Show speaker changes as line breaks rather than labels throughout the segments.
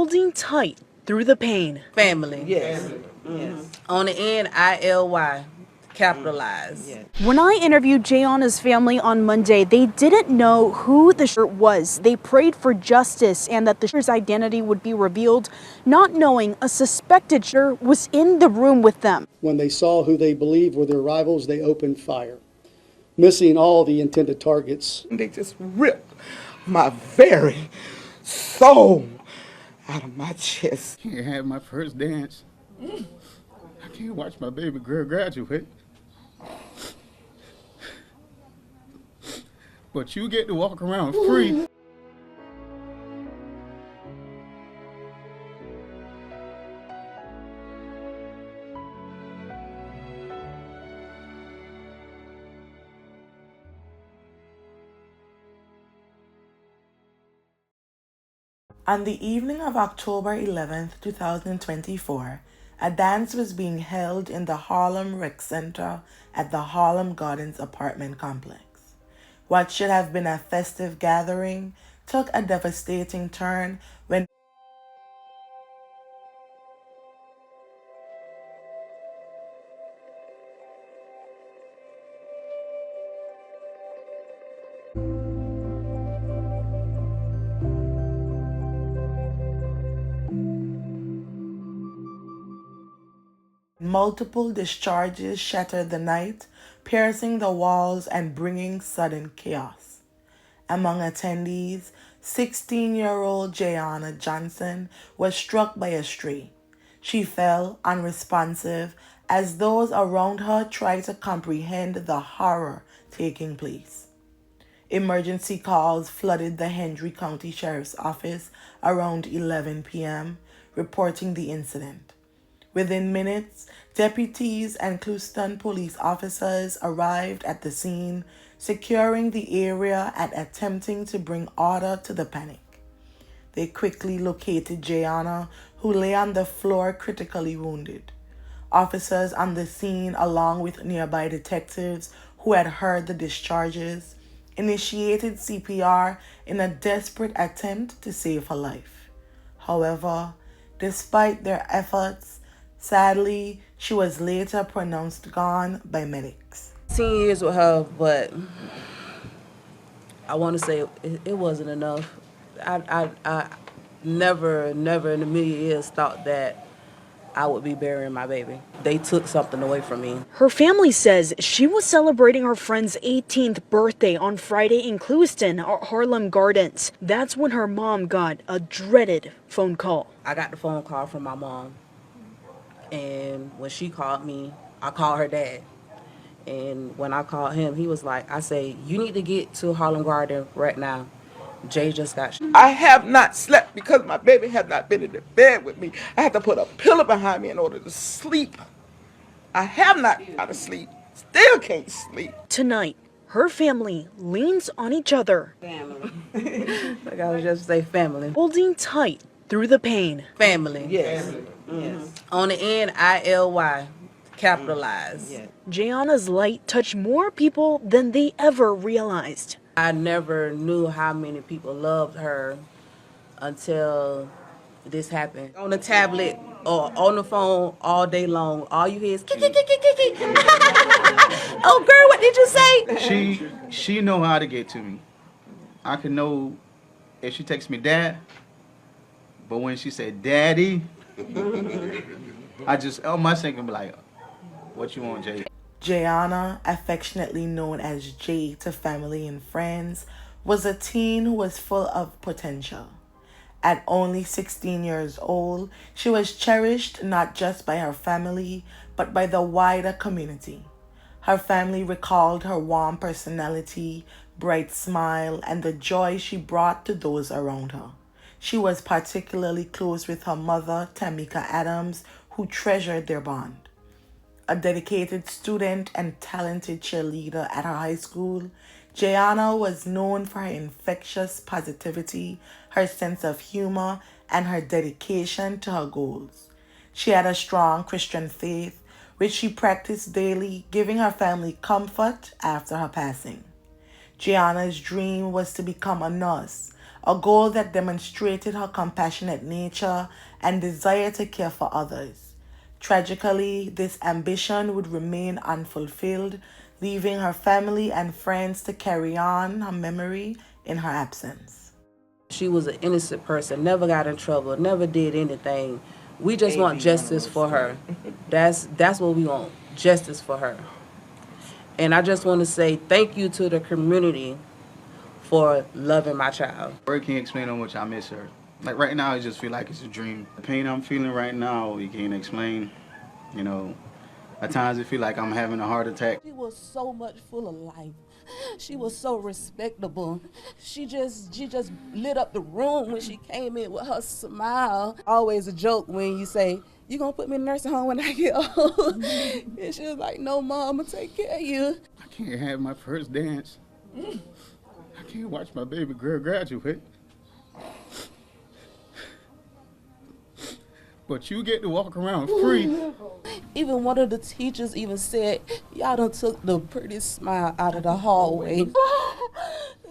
holding tight through the pain.
Family.
Yes. Family. Yes.
On the end, ILY, capitalized.
Yes.
When I interviewed Yhanna's family on Monday, they didn't know who the shooter was. They prayed for justice and that the shooter's identity would be revealed, not knowing a suspected shooter was in the room with them.
When they saw who they believed were their rivals, they opened fire, missing all the intended targets.
They just ripped my very soul out of my chest.
I had my first dance. I can't watch my baby girl graduate. But you get to walk around free.
On the evening of October 11th, 2024, a dance was being held in the Harlem Rec Center at the Harlem Gardens Apartment Complex. What should have been a festive gathering took a devastating turn when multiple discharges shattered the night, piercing the walls and bringing sudden chaos. Among attendees, 16-year-old Yhanna Johnson was struck by a stray. She fell unresponsive as those around her tried to comprehend the horror taking place. Emergency calls flooded the Hendry County Sheriff's Office around 11 p.m., reporting the incident. Within minutes, deputies and Clewiston police officers arrived at the scene, securing the area and attempting to bring order to the panic. They quickly located Yhanna, who lay on the floor critically wounded. Officers on the scene, along with nearby detectives who had heard the discharges, initiated CPR in a desperate attempt to save her life. However, despite their efforts, sadly, she was later pronounced gone by medics.
10 years with her, but I want to say it wasn't enough. I never in a million years thought that I would be burying my baby. They took something away from me.
Her family says she was celebrating her friend's 18th birthday on Friday in Clewiston at Harlem Gardens. That's when her mom got a dreaded phone call.
I got the phone call from my mom. And when she called me, I called her dad. And when I called him, he was like, I say, you need to get to Harlem Garden right now. Jay just got shot.
I have not slept because my baby has not been in the bed with me. I had to put a pillow behind me in order to sleep. I have not got to sleep. Still can't sleep.
Tonight, her family leans on each other.
Family.
Like I was just say family.
Holding tight through the pain.
Family.
Yes.
Family.
Yes.
On the end, ILY, capitalized.
Yes.
Yhanna's light touched more people than they ever realized.
I never knew how many people loved her until this happened. On the tablet or on the phone all day long, all you hear is kick. Oh girl, what did you say?
She know how to get to me. I can know if she texts me dad, but when she said daddy, I just my second be like, what you want, Jay?
Yhanna, affectionately known as Jay to family and friends, was a teen who was full of potential. At only 16 years old, she was cherished not just by her family, but by the wider community. Her family recalled her warm personality, bright smile, and the joy she brought to those around her. She was particularly close with her mother, Tamika Adams, who treasured their bond. A dedicated student and talented cheerleader at her high school, Yhanna was known for her infectious positivity, her sense of humor, and her dedication to her goals. She had a strong Christian faith, which she practiced daily, giving her family comfort after her passing. Yhanna's dream was to become a nurse, a goal that demonstrated her compassionate nature and desire to care for others. Tragically, this ambition would remain unfulfilled, leaving her family and friends to carry on her memory in her absence.
She was an innocent person, never got in trouble, never did anything. We just want justice for her. That's what we want, justice for her. And I just want to say thank you to the community for loving my child.
Word can't explain how much I miss her. Like right now, I just feel like it's a dream. The pain I'm feeling right now, you can't explain. You know, at times it feel like I'm having a heart attack.
She was so much full of life. She was so respectable. She just lit up the room when she came in with her smile. Always a joke when you say, "You gonna put me in the nursing home when I get old?" And she was like, "No, Mom, I'm gonna take care of you."
I can't have my first dance. I can't watch my baby girl graduate. But you get to walk around free.
Even one of the teachers even said, "Y'all done took the prettiest smile out of the hallway."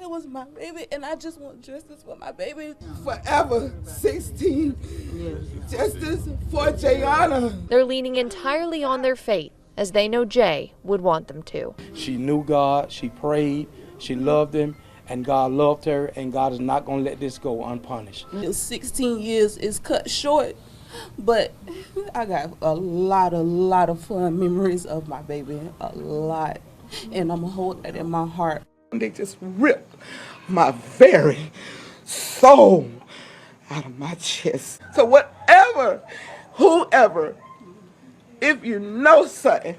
It was my baby, and I just want justice for my baby. Forever 16. Yes. Justice for Yhanna.
They're leaning entirely on their faith, as they know Jay would want them to.
She knew God, she prayed, she loved him, and God loved her, and God is not going to let this go unpunished.
16 years is cut short, but I got a lot of fun memories of my baby, a lot, and I'm gonna hold that in my heart.
They just ripped my very soul out of my chest. So whoever, if you know something,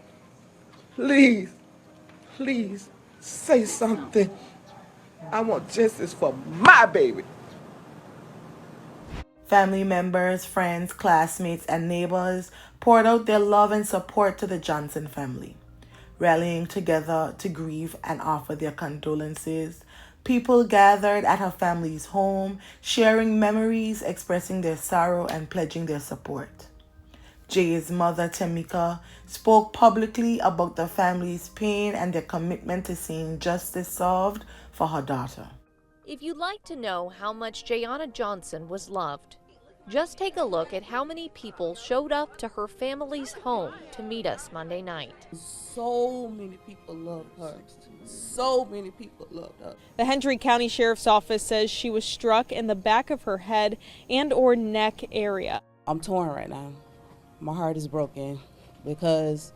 please say something. I want justice for my baby.
Family members, friends, classmates, and neighbors poured out their love and support to the Johnson family. Rallying together to grieve and offer their condolences, people gathered at her family's home, sharing memories, expressing their sorrow, and pledging their support. Jay's mother, Tamika, spoke publicly about the family's pain and their commitment to seeing justice solved for her daughter.
If you'd like to know how much Yhanna Johnson was loved, just take a look at how many people showed up to her family's home to meet us Monday night.
So many people loved her. So many people loved her.
The Hendry County Sheriff's Office says she was struck in the back of her head and or neck area.
I'm torn right now. My heart is broken because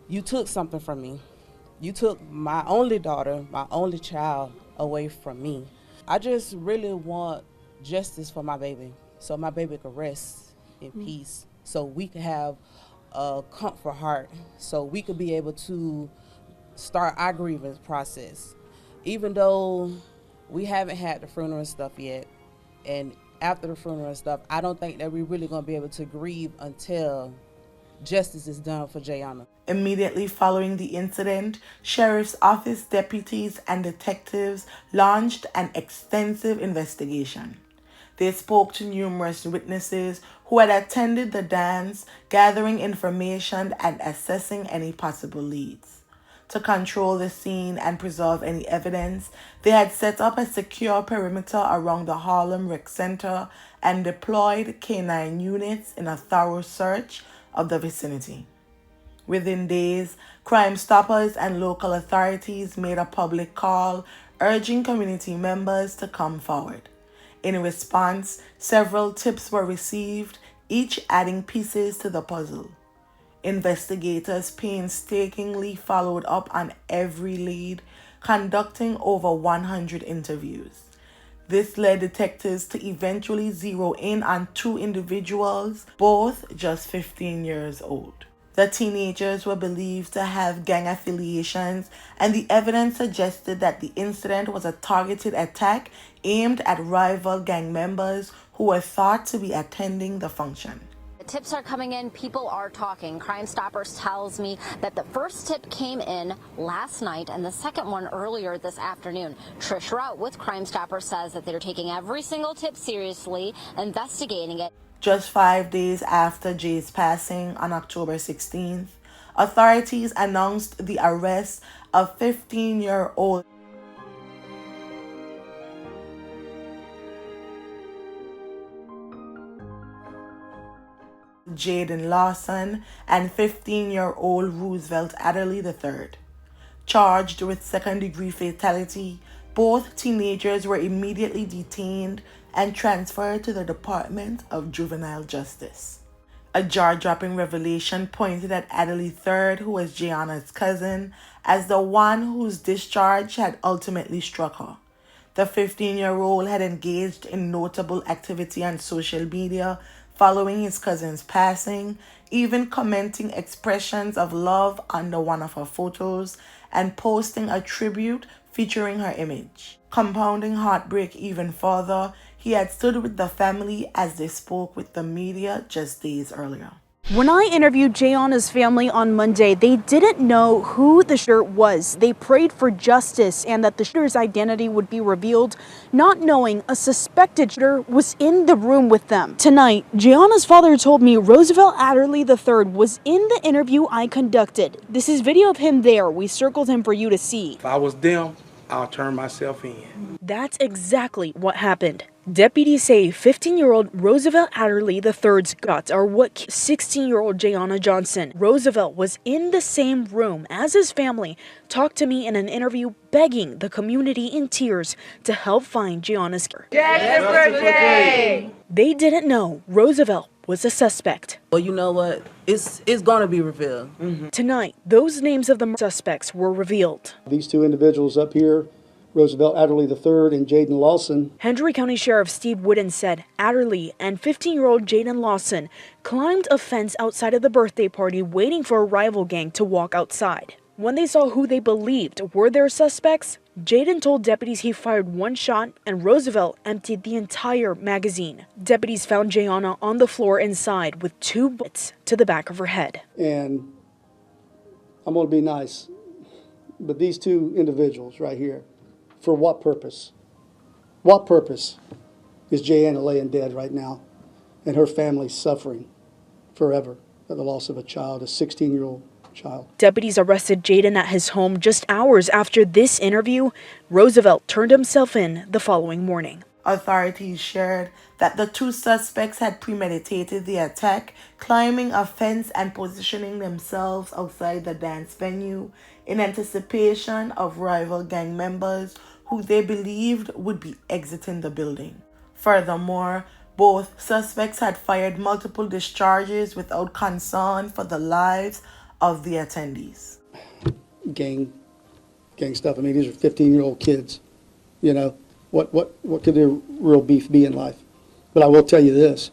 you took something from me. You took my only daughter, my only child away from me. I just really want justice for my baby so my baby could rest in peace, so we could have a comfort heart, so we could be able to start our grievance process. Even though we haven't had the funeral and stuff yet, and after the funeral and stuff, I don't think that we're really going to be able to grieve until justice is done for Yhanna.
Immediately following the incident, Sheriff's Office deputies and detectives launched an extensive investigation. They spoke to numerous witnesses who had attended the dance, gathering information and assessing any possible leads. To control the scene and preserve any evidence, they had set up a secure perimeter around the Harlem Rec Center and deployed K-9 units in a thorough search of the vicinity. Within days, Crime Stoppers and local authorities made a public call urging community members to come forward. In response, several tips were received, each adding pieces to the puzzle. Investigators painstakingly followed up on every lead, conducting over 100 interviews. This led detectives to eventually zero in on two individuals, both just 15 years old. The teenagers were believed to have gang affiliations, and the evidence suggested that the incident was a targeted attack aimed at rival gang members who were thought to be attending the function.
Tips are coming in, people are talking. Crime Stoppers tells me that the first tip came in last night and the second one earlier this afternoon. Trish Rout with Crime Stoppers says that they're taking every single tip seriously, investigating it.
Just 5 days after Jay's passing on October 16th, authorities announced the arrest of 15-year-old Jayden Lawson, and 15-year-old Roosevelt Adderly III. Charged with second-degree fatality, both teenagers were immediately detained and transferred to the Department of Juvenile Justice. A jaw-dropping revelation pointed at Adderly III, who was Jayhanna's cousin, as the one whose discharge had ultimately struck her. The 15-year-old had engaged in notable activity on social media following his cousin's passing, even commenting expressions of love under one of her photos and posting a tribute featuring her image. Compounding heartbreak even further, he had stood with the family as they spoke with the media just days earlier.
When I interviewed Yhanna's family on Monday, they didn't know who the shooter was. They prayed for justice and that the shooter's identity would be revealed, not knowing a suspected shooter was in the room with them. Tonight, Yhanna's father told me Roosevelt Adderly III was in the interview I conducted. This is video of him there. We circled him for you to see.
If I was them, I'll turn myself in.
That's exactly what happened. Deputies say 15-year-old Roosevelt Adderly III's guts are what 16-year-old Yhanna Johnson. Roosevelt was in the same room as his family, talked to me in an interview begging the community in tears to help find Yhanna's killer. They didn't know Roosevelt was a suspect.
Well, you know what? It's going to be revealed.
Tonight, those names of the suspects were revealed.
These two individuals up here, Roosevelt Adderly III and Jayden Lawson.
Hendry County Sheriff Steve Wooden said Adderly and 15-year-old Jayden Lawson climbed a fence outside of the birthday party waiting for a rival gang to walk outside. When they saw who they believed were their suspects, Jayden told deputies he fired one shot and Roosevelt emptied the entire magazine. Deputies found Yhanna on the floor inside with 2 bullets to the back of her head.
And I'm going to be nice, but these two individuals right here, for what purpose? What purpose is Yhanna laying dead right now and her family suffering forever at the loss of a child, a 16-year-old child?
Deputies arrested Jayden at his home just hours after this interview. Roosevelt turned himself in the following morning.
Authorities shared that the two suspects had premeditated the attack, climbing a fence and positioning themselves outside the dance venue in anticipation of rival gang members who they believed would be exiting the building. Furthermore, both suspects had fired multiple discharges without concern for the lives of the attendees.
Gang stuff. I mean, these are 15-year-old kids. You know, what could their real beef be in life? But I will tell you this,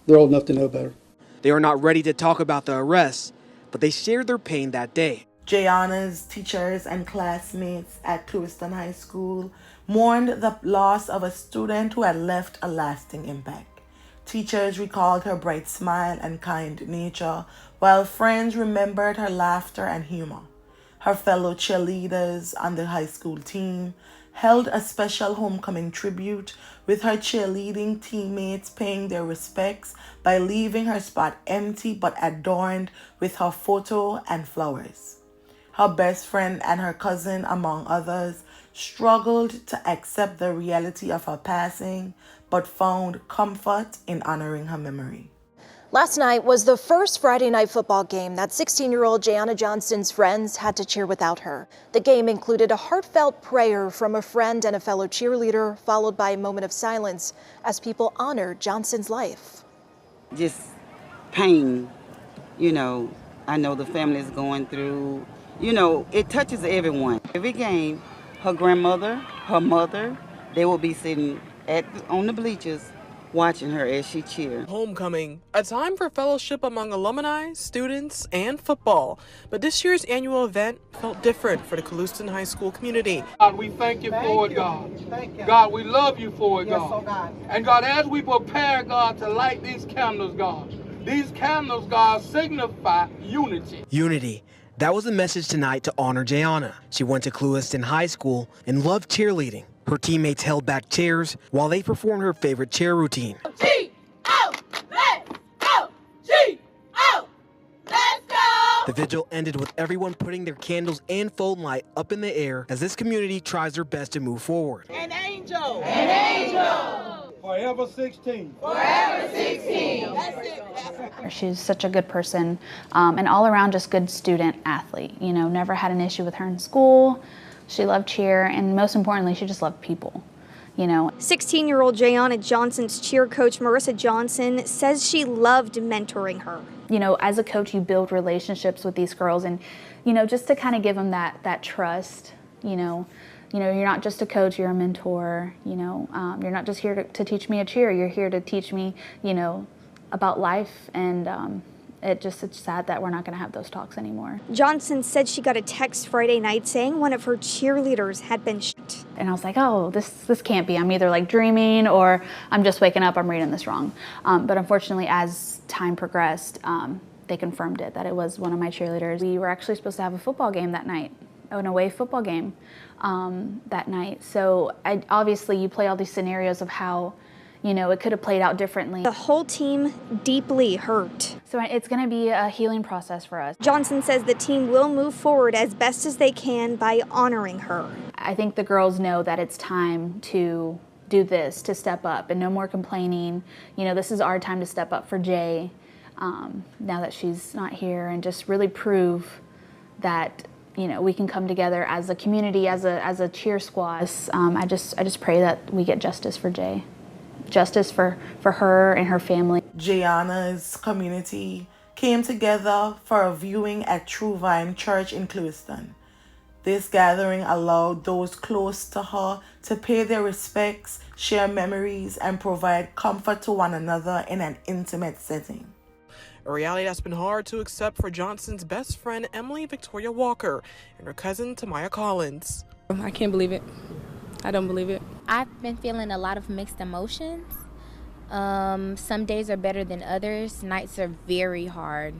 they're old enough to know better.
They are not ready to talk about the arrests, but they shared their pain that day.
Jayhanna's teachers and classmates at Clewiston High School mourned the loss of a student who had left a lasting impact. Teachers recalled her bright smile and kind nature, while friends remembered her laughter and humor. Her fellow cheerleaders on the high school team held a special homecoming tribute, with her cheerleading teammates paying their respects by leaving her spot empty but adorned with her photo and flowers. Her best friend and her cousin, among others, struggled to accept the reality of her passing, but found comfort in honoring her memory.
Last night was the first Friday night football game that 16-year-old Yhanna Johnson's friends had to cheer without her. The game included a heartfelt prayer from a friend and a fellow cheerleader, followed by a moment of silence as people honored Johnson's life.
Just pain, you know, I know the family is going through, you know, it touches everyone. Every game, her grandmother, her mother, they will be sitting on the bleachers watching her as she cheered.
Homecoming, a time for fellowship among alumni, students, and football. But this year's annual event felt different for the Clewiston High School community.
God, we thank you for it, God. God, we love you for it, God. And God, as we prepare, God, to light these candles, God, signify unity.
Unity. That was the message tonight to honor Yhanna. She went to Clewiston High School and loved cheerleading. Her teammates held back chairs while they performed her favorite chair routine.
G-O, let's go! G-O, let's go!
The vigil ended with everyone putting their candles and phone light up in the air as this community tries their best to move forward.
An angel! An angel!
Forever 16.
Forever 16.
She's such a good person, and all around just good student athlete. You know, never had an issue with her in school. She loved cheer, and most importantly, she just loved people. You know,
16-year-old Yhanna Johnson's cheer coach, Marissa Johnson, says she loved mentoring her.
You know, as a coach, you build relationships with these girls, and, you know, just to kind of give them that trust, you know, you're not just a coach, you're a mentor, you know, you're not just here to teach me a cheer, you're here to teach me, you know, about life, and it's sad that we're not going to have those talks anymore.
Johnson said she got a text Friday night saying one of her cheerleaders had been shot.
And I was like, oh, this can't be. I'm either like dreaming or I'm just waking up, I'm reading this wrong. But unfortunately, as time progressed, they confirmed it, that it was one of my cheerleaders. We were actually supposed to have a football game that night, an away football game that night. So obviously you play all these scenarios of how, you know, it could have played out differently.
The whole team deeply hurt.
So it's going to be a healing process for us.
Johnson says the team will move forward as best as they can by honoring her.
I think the girls know that it's time to do this, to step up, and no more complaining. You know, this is our time to step up for Jay now that she's not here, and just really prove that, you know, we can come together as a community, as a cheer squad. I just pray that we get justice for Jay. Justice for her and her family.
Jayhanna's community came together for a viewing at True Vine Church in Clewiston. This gathering allowed those close to her to pay their respects, share memories, and provide comfort to one another in an intimate setting.
A reality that's been hard to accept for Johnson's best friend, Emily Victoria Walker, and her cousin, Tamaya Collins.
I can't believe it. I don't believe it.
I've been feeling a lot of mixed emotions. Some days are better than others. Nights are very hard.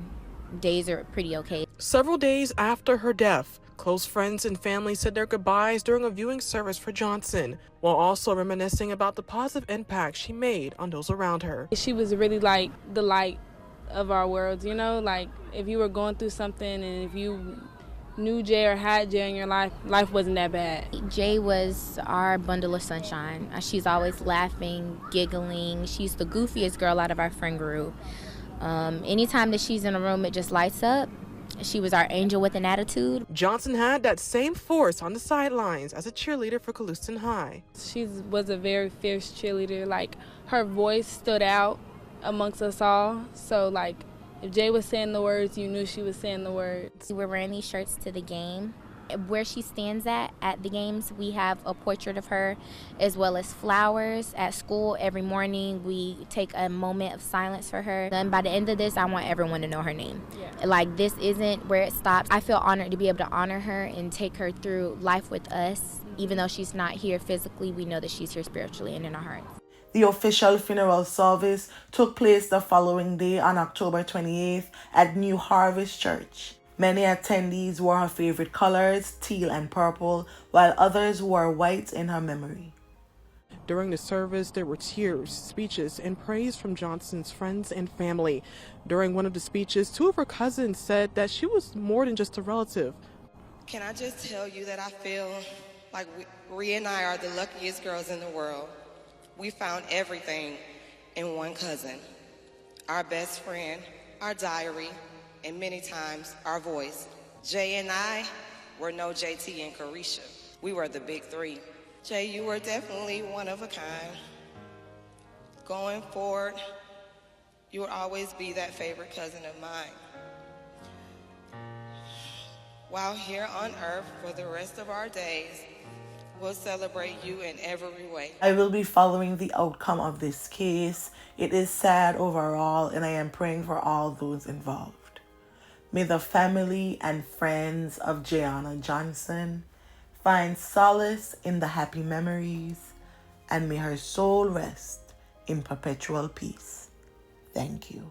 Days are pretty okay.
Several days after her death, close friends and family said their goodbyes during a viewing service for Johnson, while also reminiscing about the positive impact she made on those around her.
She was really like the light of our world, you know? Like, if you were going through something and if you knew Jay or had Jay in your life, life wasn't that bad.
Jay was our bundle of sunshine. She's always laughing, giggling. She's the goofiest girl out of our friend group. Anytime that she's in a room, it just lights up. She was our angel with an attitude.
Johnson had that same force on the sidelines as a cheerleader for Clewiston High.
She was a very fierce cheerleader. Like, her voice stood out amongst us all. So, like, if Jay was saying the words, you knew she was saying the words.
We're wearing these shirts to the game. Where she stands at the games, we have a portrait of her, as well as flowers. At school, every morning, we take a moment of silence for her. And by the end of this, I want everyone to know her name. Yeah. Like, this isn't where it stops. I feel honored to be able to honor her and take her through life with us. Even though she's not here physically, we know that she's here spiritually and in our hearts.
The official funeral service took place the following day on October 28th at New Harvest Church. Many attendees wore her favorite colors, teal and purple, while others wore white in her memory.
During the service, there were tears, speeches, and praise from Johnson's friends and family. During one of the speeches, two of her cousins said that she was more than just a relative.
Can I just tell you that I feel like Rhea and I are the luckiest girls in the world. We found everything in one cousin. Our best friend, our diary, and many times our voice. Jay and I were no JT and Carisha. We were the big three. Jay, you were definitely one of a kind. Going forward, you will always be that favorite cousin of mine. While here on earth for the rest of our days, we'll celebrate you in every way.
I will be following the outcome of this case. It is sad overall, and I am praying for all those involved. May the family and friends of Yhanna Johnson find solace in the happy memories, and may her soul rest in perpetual peace. Thank you.